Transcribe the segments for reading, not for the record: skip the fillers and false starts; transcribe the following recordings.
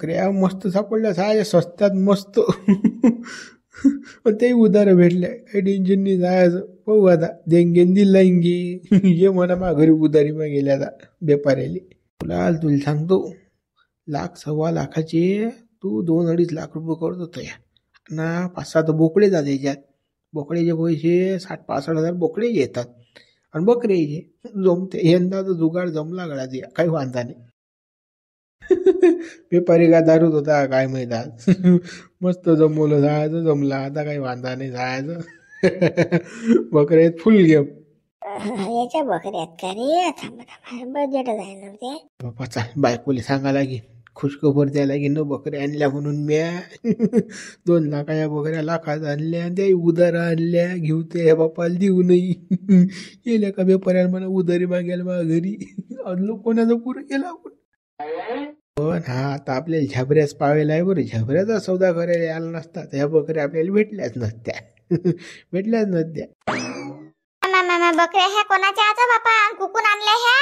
बकऱ्या मस्त सापडल्या साया स्वस्तात मस्त. पण ते उधार भेटल्या काही टेन्शन नाही जायचं. पाहू आता देंगेन दिल लाईंगे. ये म्हणा मा घरी उधारी मा गेल्या आता व्यापाऱ्याले. तुला सांगतो 1,00,000-1,15,000 तू 2-2.5 लाख रुपये करतो तया ना. 5-6 बोकडे जात याच्यात. बोकड्याचे पैसे 60-65 हजार बोकडे येतात आणि बकऱ्याचे जमते. यंदा तर जुगाड जमला गळा ते काही वांधा नाही. व्यापारी का दारूच होता काय माहित आज. मस्त जमवलं जायचं जमला आता काही वांधा नाही जायचं. बकऱ्या फुल गेम. याच्या बकऱ्यात का रे बजेट आहे ना ते. बापा चाल बायकोले सांगा लागेल खुशखबर द्यायला लागेल न बकऱ्या आणल्या म्हणून. म्या 2 लाखाच्या बकऱ्या लाखात आणल्या त्या उधार आणल्या घेऊ त्या बापाला देऊ नाही. गेल्या का व्यापाऱ्याला म्हणा उधारी मागायला मा घरी. लोक कोणाचं पुरं केलं आपण. पण हा आता आपल्याला झबऱ्याच पावेला आहे बरं. झबऱ्याचा सौदा करायला आला नसता ह्या बकऱ्या आपल्याला भेटल्याच नसत्या. भेटल्याच नसत्या. बकऱ्या ह्या कोणाच्या आता बापा कुकून आणल्या ह्या?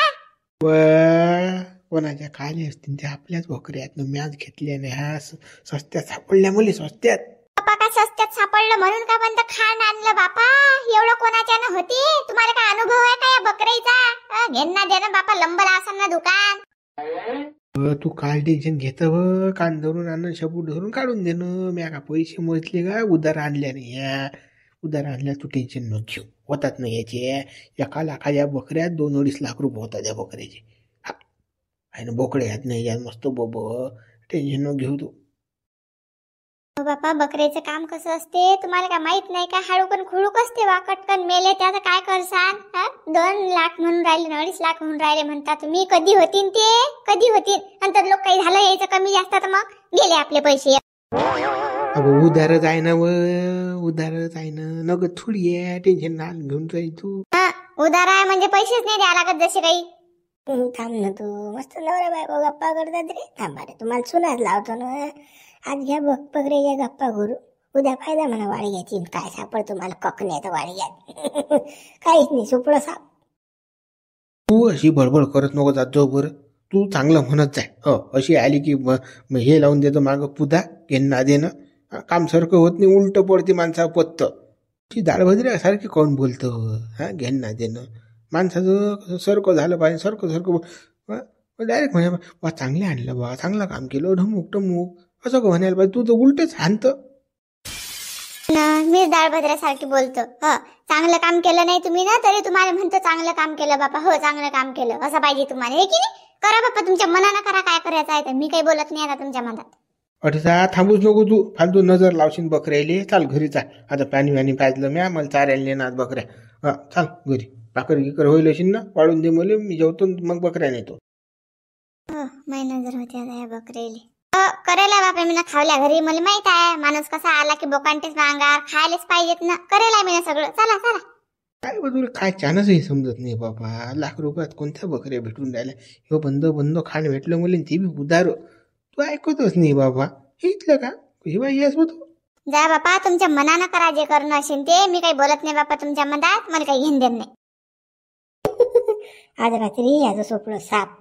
कोणाच्या खाली असतील त्या आपल्याच बकऱ्या आहेत. म्याच घेतल्या नाही. ह्या सस्त्यात सापडल्या मुली स्वस्त्यात. बापा का स्वस्त्यात सापडलं म्हणून का पण खाण आणलं बापा? एवढं कोणाच्या न होती? तुम्हाला काय अनुभव आहे का या बकरीचा? घेणं देणं बापा लंबला असेल ना दुकान. तू काय टेन्शन घेत कान धरून आणून शबूट धरून काढून देणं. म्या का पैसे मोजले का उधार आणल्या नाही. या उधार आणल्या तू टेन्शन न घेऊ. होतात ना याचे 1 लाखाच्या बकऱ्यात 2-2.5 लाख रुपये होतात या बकऱ्याचे. हा आहे ना बोकडे आहेत नाही यात मस्त बोब. टेन्शन न घेऊ तू. बापा बकऱ्याचं काम कसं असते तुम्हाला काय माहित नाही का? हाडूकन खुडूक असते वा. कटकन मेले त्याचं काय करसान? 2 लाख म्हणून राहिले 2.5 लाख म्हणून राहिले म्हणता तुम्ही. कधी होतीन ते कधी होतीन? नंतर लोक काही झालं यायचं कमी जास्त तर मग गेले आपले पैसे. अगं उधारच आहे ना. उधारच आहे ना. नगद थोडी आहे. टेन्शन ना घेऊन जाईल तू. उधार आहे म्हणजे पैसेच नाही द्यावं लागत जसे काही. थांब ना तू. मस्त नवरा बायको गप्पा करतात रे. थांबा रे तुम्हाला सुनाच लावतो ना. आज घ्या बकऱ्याच्या गप्पा करू. उद्या फायदा म्हणा वाडग्याची. काय सापड तुम्हाला ककण्यात वाडग्यात. काहीच नाही सुपडं साप. तू अशी बडबड करत नको जात जाऊ बरं. तू चांगलं म्हणत जाय. अशी आली की हे लावून देतो मागं पुदा घेणं देणं. काम सारखं होत नाही. उलट पडते माणसा पत्त. ती दाळभद्र्यासारखी कोण बोलतं? हा घेणं देणं माणसाचं सारखं झालं पाहिजे. सारखं डायरेक्ट म्हणे बा चांगले आणलं बा चांगलं काम केलं ढमुक टमुक असं म्हणायला पाहिजे. तू तर उलटच हाणत. मी दाळभद्र्यासारखी बोलतो. चांगलं काम केलं नाही तुम्ही ना तरी तुम्हाला म्हणतो चांगलं काम केलं बापा. हो चांगलं काम केलं असं पाहिजे तुम्हाला. हे की नाही? करा बापा तुमच्या मनानं करा काय करायचं आहे. तर मी काही बोलत नाही आता तुमच्या मनात. अठसा थांबूच नको तू. फालतू नजर लावशील बकऱ्याले. चाल घरी चाल. आता पाणी पाजलं म्या. मला चारायला नेणार बकऱ्या. चाल घरी. भाकर गिकर होईल असेल ना वाढून दे मला. मी जेवतो मग बकऱ्या नेतो. माझी नजर होती आता या बकऱ्याले. करेला बापा मी ना खावल्या घरी. मला माहित आहे माणूस कसा आला की बोकांटेच अंगार खायलाच पाहिजेत ना. करेला मी ना सगळं. चला चला. काय तुला काय चानसही समजत नाही बाबा. 1 लाख रुपयात कोणत्या बकऱ्या भेटून राहिल्या. हे बंद खाण भेटलं मला ते बी उधार. तू ऐकतच नाही बाबा. हे इथलं का हे बाई येस होतो. जा बापा तुमच्या मनानं करा जे करणं असेल ते. मी काही बोलत नाही बापा तुमच्या मनात. मला काही घेणं देणं नाही. आज रात्री याचं सुपडं साप.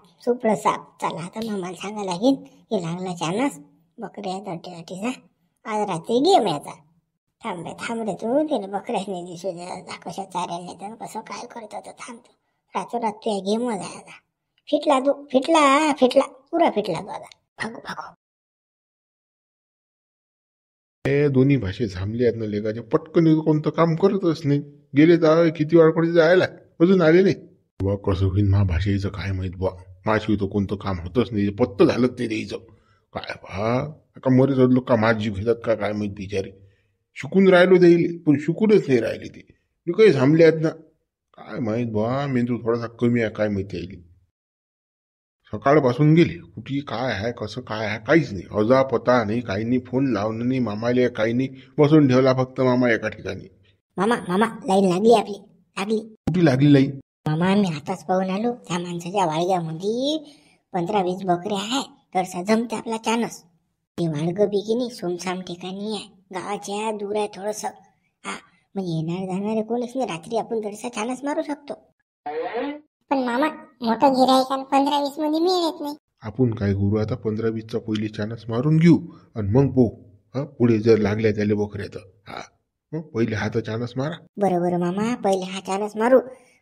चला आता मामाला सांगा लागेल की लागला चानस बकऱ्या दट्टीचा. आज रात्री गेम याचा. थांब रे तू. तिला बकऱ्याच नाही दिसू द्या. कशा चाऱ्याला नेतं कसं काय करतो तर थांबतो. रातोरात तू या गेमवर आहे आता. फिटला तू. फिटला पुरा फिटला तू आता. भागो. हे दोन्ही भाषे झांबले आहेत ना लेखाचे. पटकन कोणतं काम करतच नाही. गेले तर किती वेळ कडे जायला अजून आले नाही. बा कसं होईल मा भाषेचं काय माहित बा. माझी तो कोणतं काम होतच नाही. पत्त झालंच नाही द्यायचं. काय बा का मरे लोक का माझी घेतात का काय माहित बिचारे. शिकून राहिलो देईल पण शिकूनच नाही राहिले ते. मी काही थांबले आहेत ना काय माहित बा. मेंदू थोडासा कमी आहे काय माहिती आहे. सकाळपासून गेले कुठे काय आहे कसं काय आहे काहीच नाही. अजा पता नाही काही नाही. फोन लावणं नाही मामाले काही नाही. बसून ठेवला फक्त मामा एका ठिकाणी. मामा लाईन लागली आपली. कुठे लागली लाईन? मामा मी आताच पाहून आलो त्या माणसाच्या वाडग्यामध्ये 15-20 बकऱ्या आहे. तर जमते आपला चानस. ते वाडगं बी की नाही सोमसाम ठिकाणी आहे. गावाच्या दूर आहे थोडस. मग येणार जाणारे कोणच नाही. रात्री आपण थोडासा चानस मारू शकतो. पण मामा मोठं गिराईक 15-20 मध्ये मिळत नाही. आपण काय करू आता 15-20चा पहिले चानस मारून घेऊ आणि मग पाहू पुढे जर लागल्या त्याला बकऱ्या तर पहिले हा तर चानस मारा. बरोबर मामा, पहिले हा चानस मारू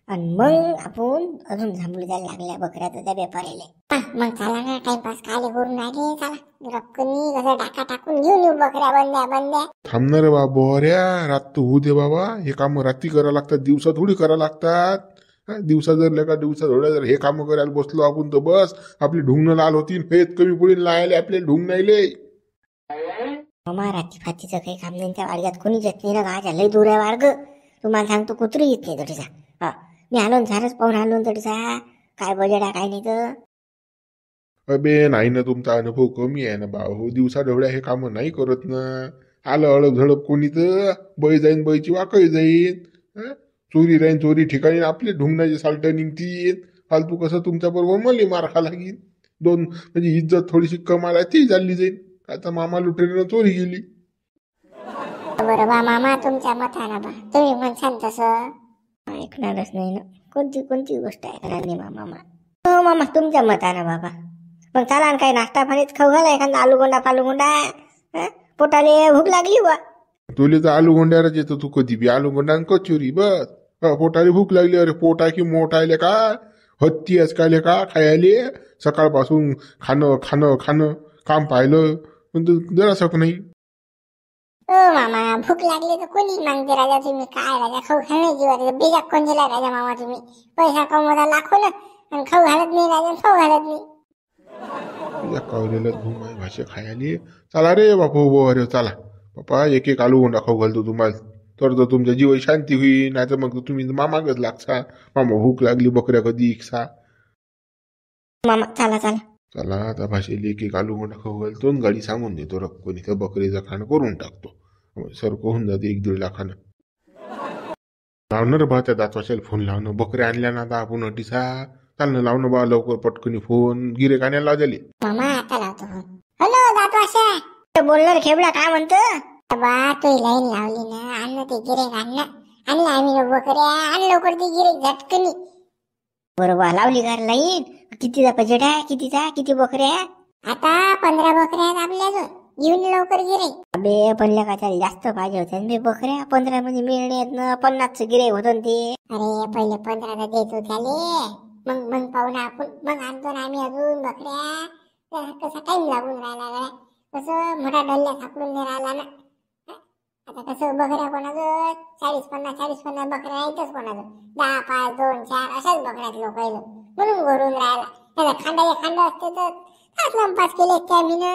आणि मग आपण अजून झांबळू द्यायला लागल्या बकऱ्या तर त्या व्यापाऱ्याला. मग चला ना, टाइमपास काले करून राहिले, चला रक्कनी कसं टाका टाकून घेऊन येऊ बकऱ्या बंद्या. थांबणार रे बाबा बऱ्या, रात होऊ दे बाबा. हे काम रात्री करा लागतात, दिवसा थोडी करा लागतात. दिवसा जर का दिवसा थोड्या जर हे काम करायला बसलो आपण तर बस आपली ढुंगणं लाल होती, हेच कमी पुढे लायले आपले ढुंग नाहीले. मामा रात्री फातीचं काही काम नाही, त्या वाडग्यात कोणी येत नाही ना, गाच्या लय दूर आहे वाडग. तुम्हाला सांगतो कुत्री येत नाही तरीचा. हा मी आलो सारच पाहून आलो तरीचा, काय बजेट आहे काय नाही तर. अबे नाही ना, तुमचा अनुभव कमी आहे ना भाऊ. दिवसा ढवळ्या हे काम नाही करत ना. आलं अळप झडप कोणी तर बळी जाईन, बळीची वाकळी जाईन, चोरी राहीन चोरी ठिकाणी आपले ढुंगणाचे साल्ट निघतील. फालतू कसं तुमच्या बरोबर मला मार खा लागेल. दोन म्हणजे इज्जत थोडीशी कमाला ती चालली जाईल. आता मामा लुटेरीनं चोरी गेली. बरोबर मामा, तुमच्या मताना बा तुम्ही म्हणसान तसं ऐकणारच नाही ना, कोणती गोष्ट ऐकणार नाही मामा. हो मामा, तुमच्या मतानं बाबा. मग चला काही नाश्ता पाणीच खाऊ घाला, एखादा आलूगोंडा फालुगोंडा. पोटाले भूक लागली बा. तुले तर आलू गोंड्यावरच येतो तू कधी बी. आलू गोंडा कचोरी बस. पोटाला भूक लागली. अरे पोटा की मोठायले का हत्ती असकायले का खायले. सकाळपासून खाणं खाणं खाणं काम पाहिलं पण जरासं नाही. मामा भूक लागली तर कोणी मागते राजा, तुम्ही काय राजा खाऊ घालण्याची जीवाला बेजा कोण दिला राजा मामा. तुम्ही पैसा कमवता लाखो ना आणि खाऊ घालत नाही राजा, खाऊ घालत नाही. तुझ्या कवलेलं घुमाय भाषा खायले. चला रे बापू अरे चला पप्पा, एक एक आलू गोंडा खाऊ घालतो तुम्हाला, तर तुमच्या जीव शांती होईल. नाही तर मग तुम्ही मामागच लागसा. मामा भूक लागली बकऱ्या कधी इकसा. मामा चला चला चला आता भाषेला एक एक आलू गोंडा खाऊ घालतो, गाडी सांगून देतो रक्कोनी तर बकरीचं खाणं करून टाकतो. सरको होऊन जाते 1-1.5 लाखानं. लावणार बा त्या दातवाशाला फोन लावणं. बकऱ्या आणल्या ना आता आपण अटीसा. चालणं लावणं बा लवकर पटकनी फोन. गिरे काण्याला लावले मामा, आता लावतो फोन. हॅलो दातवाशा, बोलणार खेबडा काय म्हणतो बा. तू लाईन लावली ना, आणलं ते गिरेक आणलं आम्ही बकऱ्या आण लवकर ते गिरेक झटकनी. बरोबर लावली का लाईन. कितीचा बजेट आहे, किती बकऱ्या. आता 15 बकऱ्या आहेत आपल्याजवळ, घेऊन लवकर गिरे. अबे पण लेकाच्या जास्त पाहिजे होत्या ना बकऱ्या. 15 मध्ये मिळण्यात ना 50च गिरे होत ते. अरे पहिले 15 देतो त्याले, मग पाहू ना आपण. मग आणतो ना आम्ही अजून बकऱ्या. कसा टाइम लागून राहिला, कसं मोठा डल्ल्या सापडून नाही राहिला ना. आता कसं बकऱ्या कोणाचं 40-50 बकऱ्या येतच कोणाचं 10, 5, 2, 4 अशाच बकऱ्यात लोक येलो म्हणून भरून राहिला. त्याला खांड असते तर तास लंपास केले त्या मी ना.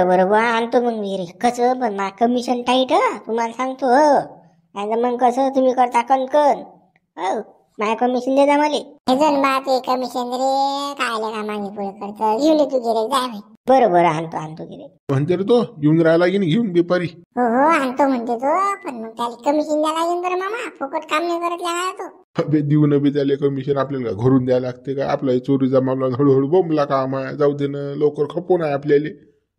बरोबर आणतो मग मी कसं, पण ना कमिशन टाईट तुम्हाला सांगतो. हो मग कसं तुम्ही करता कणकण. हो माझ्या कमिशन दे जा मला. हे जण बा ते कमिशन रे काय का मागे पुढे करतं. घेऊन तू गिरे जा. बरोबर आणतो गिरे म्हणते रे तो घेऊन राहायला की घेऊन बेपारी. हो आणतो म्हणते तो, पण मग त्याला कमिशन द्यायला लागेल बरं मामा. फुकट काम नाही करत लागा तो. अबे देऊ न बी त्याला कमिशन आपल्याला घरून द्यायला लागते का. आपला चोरी जमावला हळूहळू बोंबला काम आहे. जाऊ दे ना, लवकर खपून आहे आपल्याला.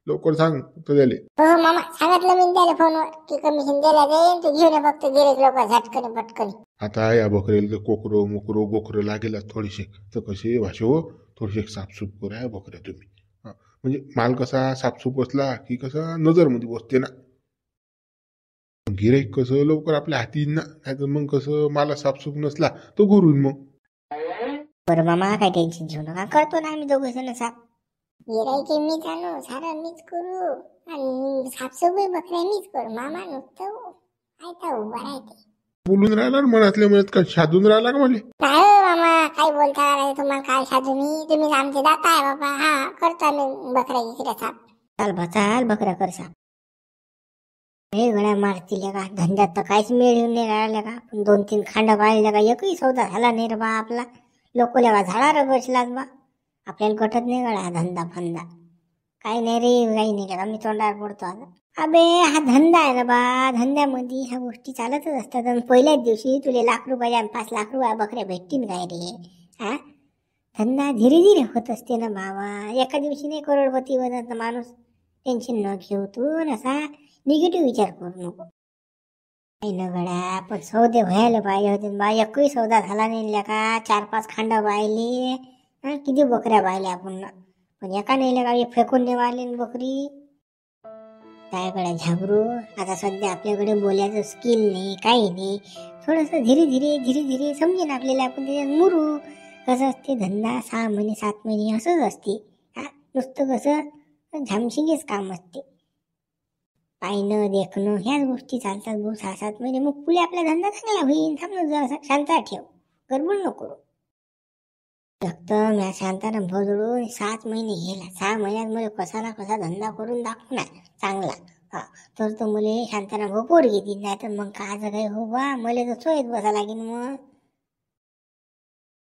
लवकर सांग तो त्याले. हो मामा, सांगितलं मी त्याला फोनवर की कमिशन द्यायला जाईल, तू घेऊन फक्त गिरेक लवकर झटकन पटकन. आता या बकऱ्याला कोकरो मोकरो गोखरं लागेल थोडीशी, तर कसे भाषे हो थोडीशी साफसूफ करा बकऱ्या तुम्ही. म्हणजे माल कसा साफसूफ असला की कसा नजरमध्ये बसते ना. गिराईक कसं लवकर आपल्या हाती येईल ना. नाहीतर मग कसं माला साफसूफ नसला तो घरून मग. बरं मामा काय टेन्शन घेऊ नका, करतो ना आम्ही दोघं जण साफ. गिराईक मीच आणू, सारं मीच करू आणि साफसफाई बकऱ्या मीच करू. मामा नुसतं काय उभा राहते. बोलून राहिला ना मनातल्या मनात, का शादून राहिला का मला. काय मामा काय बोलता, तुम्हाला काय साधू मी. तुम्ही आमचे दाता आहे बाबा. हा करतो आम्ही बकऱ्या गिकऱ्या साफ. चाल बकऱ्या कर साफ. हे गड्या मारतील का धंद्यात तर काहीच मिळ येऊन नाही राहिला का. 2-3 खांड पाहिल्या का एकही सौदा झाला नाही रे बा आपला. लोक लेवा झाडावर बसलात बा. आपल्याला कटत नाही गड्या धंदा फंदा. काही नाही रे, काही नाही का मी तोंडावर पडतो आता. अबे हा धंदा आहे ना बा, धंद्यामध्ये ह्या गोष्टी चालतच असतात. आणि पहिल्याच दिवशी तुले लाख रुपये 5 लाख रुपये बकऱ्या भेटतील काय रे. हा धंदा धीरे धीरे होत असते ना बाबा. एका दिवशी नाही करोडपती बनत ना माणूस. टेन्शन न घेऊ तू, असा निगेटिव्ह विचार करू नको. काही न गड्या पण सौदे व्हायला पाहिजे होते बा. एकही सौदा झाला नाही का. 4-5 खांड पाहिले हा किती बकऱ्या पाहिल्या आपण ना, पण एका नाही का फेकून नाही मारली ना बकरी. त्याकडे झाबरू आता सध्या आपल्याकडे बोलायचं स्किल नाही, काही नाही. थोडंसं धीरे धीरे समजेन आपल्याला, आपण त्याच्यात मुरू. कसं असते धंदा 6 महिने 7 महिने असंच असते. हा नुसतं कसं झामशिंगेच काम असते. पाहणं देखणं ह्याच गोष्टी चालतात भाऊ 6-7 महिने. मग पुढे आपला धंदा चांगला होईल. थांब ना जरा शांत ठेव, गडबड नको करू. फक्त मी शांताराम भोजडून 7 महिने गेला. 6 महिन्यात मला कसा धंदा करून दाखवणार चांगला. हा तर तो मला शांताराम भाऊ पोरगी देईन, नाही तर मग काच काय हो बा, मला तर सोयीत बसा लागेल. मग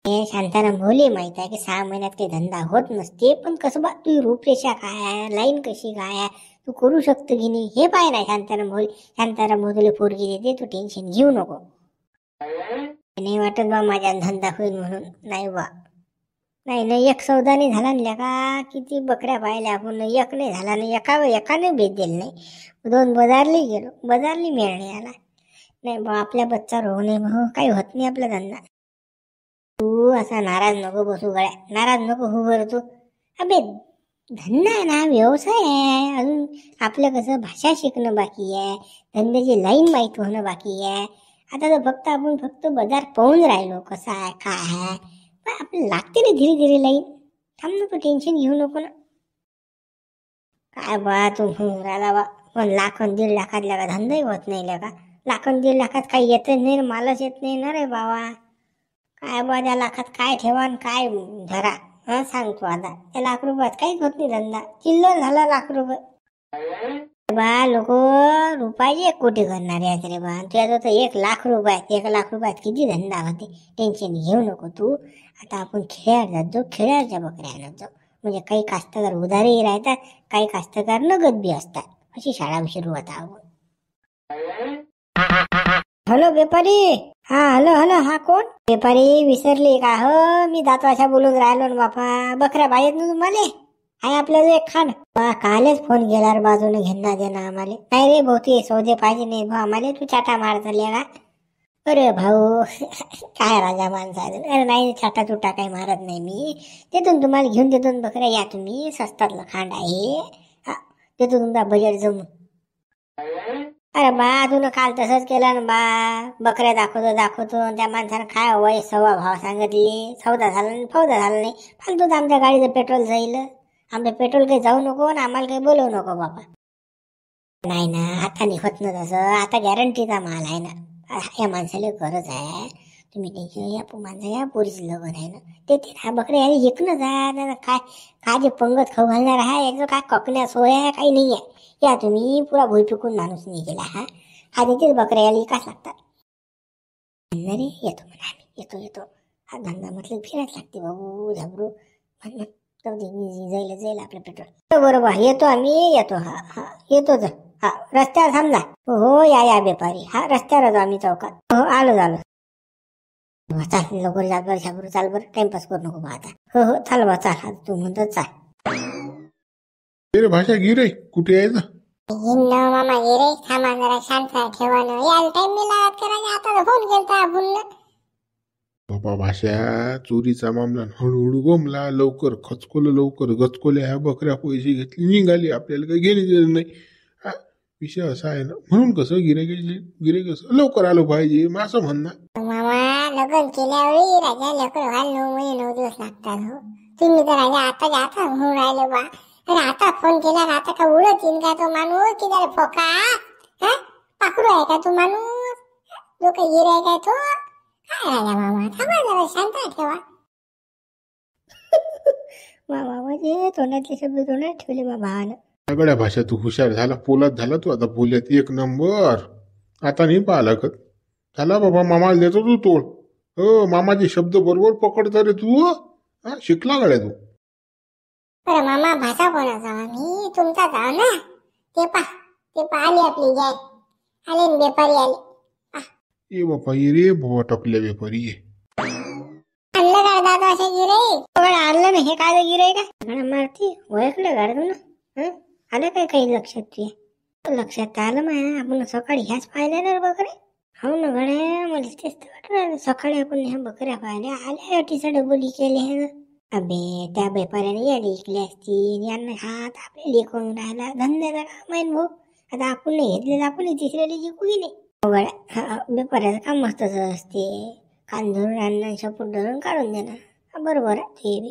हे शांताराम भोले माहित आहे की 6 महिन्यात काही धंदा होत नसते. पण कसं बा तुझी रूपरेषा काय आहे, लाईन कशी काय आहे, तू करू शकतो की नाही हे पाय ना. शांताराम भोले पोरगी देते, तू टेन्शन घेऊ नको. नाही वाटत बा माझ्या धंदा होईल म्हणून. नाही बा, नाही एक सौदा नाही झाला ना का. किती बकऱ्या पाहिल्या आपण, एक नाही झाला नाही. एकाने भेट दिली नाही. 2 बाजारली गेलो, बाजारली मेळ नाही आला. नाही बा आपल्या बच्चा रोग नाही भाऊ, काही होत नाही आपला धंदा. तू असा नाराज नको बसू गळ्या, नाराज नको हो बरं तू. अबे धंदा आहे ना, व्यवसाय आहे. अजून आपलं कसं भाषा शिकणं बाकी आहे, धंद्याची लाईन माहीत होणं बाकी आहे. आता तर फक्त बाजार पाहून राहिलो कसा आहे काय आहे. पण आपल्याला लागते ना धीरे लाईन. थांब नको, टेन्शन घेऊ नको ना. काय बा तू राहिला बा, पण 1,00,000-1.5 लाखातल्या का धंदाही होत नाही का. 1,00,000-1.5 लाखात काही येतच नाही, मालच येत नाही ना रे बाबा. काय बा त्या लाखात काय ठेवा आणि काय धरा. हा सांगतो आता, त्या ₹1,00,000 काहीच होत नाही धंदा. चिल्लर झाला ₹1,00,000. बा लोक रुपयाचे 1 कोटी करणारे आहेत रे बा. तुझ्या तर ₹1,00,000. ₹1,00,000 किती धंदा होते. टेन्शन घेऊ नको तू. आता आपण खेड्यावर जात जाऊ, खेड्यावरच्या बकऱ्या आणत जाऊ. म्हणजे काही कास्तकार उधारही राहतात, काही कास्तकार नगद बी असतात. अशी शाळा सुरू होता. हॅलो व्यापारी. हा हॅलो, हा कोण व्यापारी? विसरली का हो? मी दातवाशा बोलून राहिलो ना बापा. बकऱ्या पाहिजेत ना तुम्हाला? आहे आपल्याला एक खान. कालच फोन गेला बाजूने घेणं देणं आम्हाला. नाही रे भाऊ, ते सौदे पाहिजे नाही भाऊ आम्हाला. तू चाटा मार चालले का? अरे भाऊ काय राजा माणसा. अरे नाही चाटा चुटा काही मारत नाही मी. देतो तुम्हाला, घेऊन देतो बकऱ्या. या तुम्ही, स्वस्तातलं खांड आहे. हा देतो तुमचा बजेट जमून. अरे बा तू काल तसंच केलं ना बा. बकऱ्या दाखवतो त्या माणसानं काय वय 1.25 भाव सांगितले. सौदा झाला नाही, फौदा झाला नाही. फालतूच आमच्या गाडीचं पेट्रोल जाईल. आमचं पेट्रोल काही जाऊ नको ना, आम्हाला काही बोलवू नको बाबा. नाही ना, आता नाही होत ना तसं. आता गॅरंटीचा माल आहे ना. या माणसाला गरज आहे. तुम्ही टेन्शन या माणसा, या पोरीचं लग्न आहे ना. ते बकऱ्या ऐकणं जा काय जे पंगत खाऊ घालणार आहे. याचं काय ककण्या सोया काही नाही आहे. या तुम्ही पुरा भुई पिकून माणूस नाही गेला. हा देतेच बकऱ्या याला विकास लागतात. रे येतो म्हणा आम्ही, येतो. हा धंदा म्हटलं फिरायच लागते भाऊ झाबरू. जाईल आपलं पेट्रोल. बरोबर येतो आम्ही, येतो. हा येतो. हा रस्त्यावर थांबला. हो या व्यापारी. हा रस्त्यावर येतो आम्ही चौकात. हो आलो. चाल लवकर झाबरू चाल बरं, टाइमपास करू नको बा आता. हो चाल बा चाल, तू म्हणतो चाल. भाषा गिरे कुठे यायचं? मामा गिरे थांबा जरा, शांत ठेवानं. यायला टाइम नाही लागत करायला. आता फोन केलता आपण. बाबा भाषा, चोरीचा मामला हळूहळू गोमला. लवकर खचकोलं, लवकर गचकोल्या. ह्या बकऱ्या पैसे घेतली निघाली, आपल्याला काही घेणे देणं नाही. हा विषय असा आहे ना. म्हणून कसं गिरे कसं लवकर आलो पाहिजे मग असं म्हणणं. मामा लग्न केल्यावेळी राजा लवकर व्हायला 9 महिने 9 दिवस लागतात. हो तुम्ही तर राजा आता होऊन राहिले बा. अरे आता फोन केला आता का उडत येईन का तो माणूस? की त्याला फोका पाखरू आहे का तो माणूस? जो काही गिर आहे काय तो? काय राजा मामा थांबा जरा, शांत ठेवा. मामा म्हणजे तोंडातले शब्द तोंडात ठेवले बा भावानं. सगळ्या भाषा तू हुशार झाला, पोलात झाला तू. आता पोल्यात 1 नंबर. आता नाही पाहिला का झाला बाबा. मामाला देतो तू तोड. हो मामाचे शब्द बरोबर पकडतो रे तू. शिकला गड्या तू. अरे मामा भाषा कोणाचा? मी तुमचा जाव ना. ते पा आली आपली गाय. आले व्यापारी आले. ये बापा ये रे बाबा, टपल्या व्यापारी ये. आणलं का दादा असे गिरे? आणलं ना. हे काय गिरे का मारती? ओळखलं गाड ना. आलं काय काही लक्षात? तुझ्या लक्षात आलं माया. आपण सकाळी ह्याच पाहिल्या ना बकऱ्या. हो ना गड्या, मला तेच वाटलं सकाळी आपण ह्या बकऱ्या पाहिल्या. आल्या अटीचा डबोली केले. अबे त्या व्यापाऱ्याने याडी इकली असती, यांना हात आपल्याला करून राहिला. धंद्याचा काम आहे भाऊ. आता आपण नाही घेतले तर आपण तिसऱ्याला जिंकू की नाही. व्यापाऱ्याचं काम मस्तच असते. कान धरून आणणं, शपूट धरून काढून देणं. बरोबर आहे ते बी.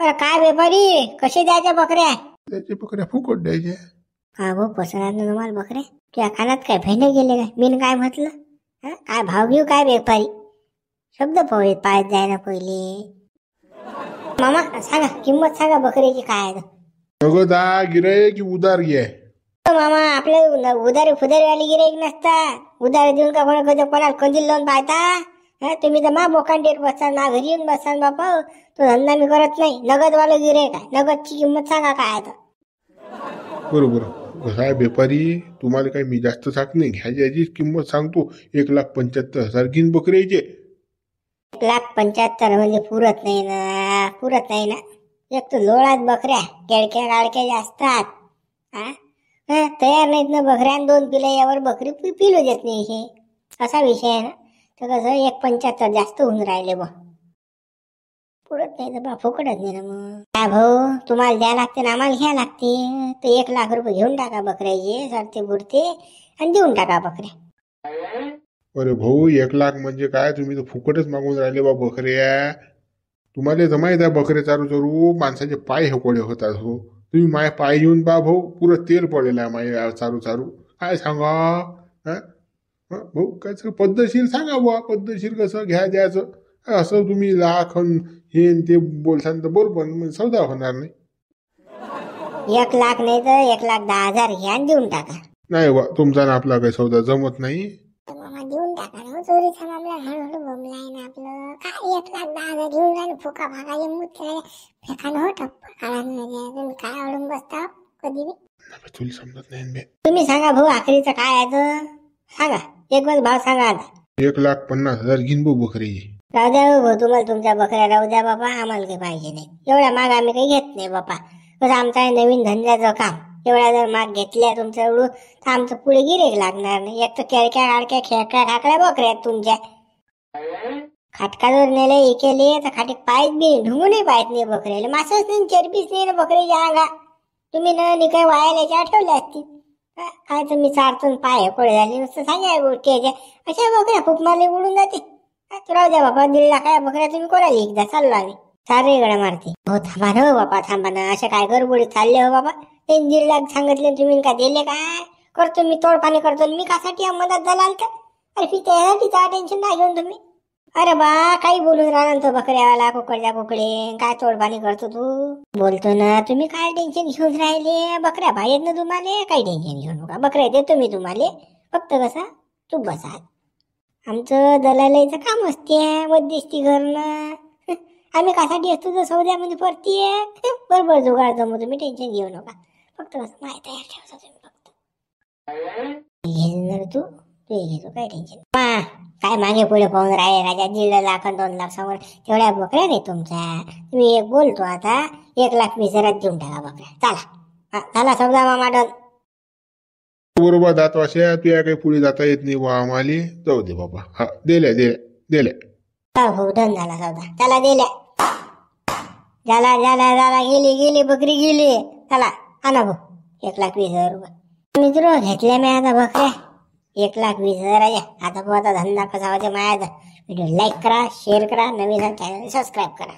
अरे काय व्यापारी, कसे द्यायच्या बकऱ्या? त्याचे बकऱ्या फुकट द्यायचे. का भाऊ पसरणार ना तुम्हाला बकऱ्या? तुझ्या कानात काय भेंडे गेले काय? मीन काय म्हटलं? काय भाव घेऊ काय व्यापारी? शब्द पाहत जाय ना पहिले. मामा सांगा, किंमत सांगा बकरीची काय आहे. नगद गिराय की उदार घे? मामा आपले उधारी फुदारीवाली गिराईक नसतात. उधारी देऊन का कोणाला कंदील लावून पाहता? तुम्ही तर मा बोकांडीवर बसता ना, घरी येऊन बसता बापा. तो धंदा मी करत नाही. नगदवाला गिराईक आहे. नगदची किंमत सांगा काय आहे. बरोबर. कसं आहे व्यापारी, तुम्हाला काही मी जास्त सांगत नाही. घ्यायची किंमत सांगतो. 1,75,000 घेईन बकऱ्याचे. 1,75,000 म्हणजे पुरत नाही ना, पुरत नाही ना. एक तर लोळात बकऱ्या, केळक्या गाळक्या असतात. तयार नाहीत ना बकऱ्या. 2 पिलं यावर बकरी पिलू देत नाही. हे असा विषय आहे ना. तर कसं 1,75,000 जास्त होऊन राहिले बा. पुरत नाही तर बा फुकटच नाही ना. मग काय भाऊ, तुम्हाला द्या लागते ना, आम्हाला घ्या लागते. तर 1,00,000 रुपये घेऊन टाका बकऱ्याचे सरते बुरते आणि देऊन टाका बकऱ्या. अरे भाऊ, 1,00,000 म्हणजे काय? तुम्ही तर फुकटच मागून राहिले बा बकऱ्या. तुम्हाला तर माहित आहे बकरे चारू माणसाचे पाय हेकोडे होतात. हो, तुम्ही माझे पाय येऊन पहा भाऊ, पुरं तेल पडलेलं आहे माझ्या चारू. काय सांगा भाऊ? काय पद्धतशीर सांगा बुवा. पद्धतशीर कसं घ्या द्यायचं. असं तुम्ही लाख हे ते बोलसान तर बरोबर सौदा होणार नाही. 1,00,000 नाही तर 1,10,000 घ्या आणि देऊन टाका. नाही बा, तुमचा ना आपला काही सौदा जमत नाही. मामा देऊन टाका ना. चोरीचा मामला हळूहळू बोंबला आहे ना आपलं. काय 1,10,000 घेऊन राहिले फुका भागाचे मुद्दे फेकानं हो टप्पा काळांमध्ये. तुम्ही काय अडून बसता कधी बी? तुला समजत नाही. तुम्ही सांगा भाऊ, आखरीचं काय आहे तर सांगा. एक भाव सांगा आता. 1,50,000 घेईन भाऊ बकरी. राहू द्या भाऊ, तुम्हाला तुमच्या बकऱ्या राहू द्या बाबा. आम्हाला काही पाहिजे नाही. एवढा माग आम्ही काही घेत नाही बापा. कसं आमचं आहे नवीन धंद्याचं काम. एवढा जर माग घेतल्या तुमचं एवढं तर आमचं पुढे गिरेक लागणार नाही. एक तर केळक्या गाडक्या खेळक्या खाकड्या बकऱ्या आहेत तुमच्या. खाटकाजवर नेले इकेले तर खाटी पायत बी ढुंगूनही पाहत नाही बकऱ्याला. मासच नाही, चरबीच नाही ना बकरीच्या अंगा. तुम्ही ना काय वायाला ठेवल्या असतील. काय तुम्ही चारतून पाय कोळे झाले नुसतं सांगा गोष्टी अशा बकऱ्या खूप मारले उडून जाते. राहू द्या बाबा. 1,50,000 बकऱ्या तुम्ही कोणाला एकदा चाललो आम्ही सारे गड्या मारते. हो थांबा ना बापा, थांबा ना. अशा काय गडबडीत चालले हो बाबा. 1,50,000 सांगितले तुम्ही का दिले काय? करतो मी तोडपाणी करतो. मी कासाठी मदत झाला का? अरे त्यासाठी टेन्शन नाही घेऊन तुम्ही. अरे बा काही बोलून राहणार तो बकऱ्यावाला कुकडच्या कुकडे. काय तोडपाणी करतो तू? बोलतो ना. तुम्ही काय टेन्शन घेऊन राहिले? बकऱ्या पाहिजेत ना तुम्हाला. काही टेन्शन घेऊ नका. बकऱ्या देतो मी तुम्हाला. फक्त कसा चुप बसा. आमचं दलालाईचं काम असते मध्यस्थी करणं. आम्ही कासाठी असतो तर सौद्यामध्ये परतीये. बरोबर जुगाड जमू. तुम्ही टेन्शन घेऊ नका. फक्त कसं माहिती तयार ठेवतो तुम्ही. फक्त घेणार तू घेतो काय टेन्शन. काय मागे पुढे पाहून राहिले राजा. 1,50,000 2,00,000 समोर तेवढ्या बकऱ्या नाही तुमच्या. तुम्ही एक बोलतो आता 1,20,000 देऊन टाका बकऱ्या. चला झाला सौदा मामा डन. बरोबर दात वाशा तुया काही पुढे जाता येत नाही बा आम्हाला. जाऊ दे बाबा. हा दिल्या हो डन झाला सौदा. चला दिल्या. झाला गेली बकरी गेली. चला आणा भाऊ 1,20,000 रुपये. मित्र घेतल्या मी आता बकऱ्या 1,20,000. आता भाऊ आता धंदा कसा होते माझ्या. व्हिडिओ लाईक करा, शेअर करा, नवीन चॅनल सबस्क्राईब करा.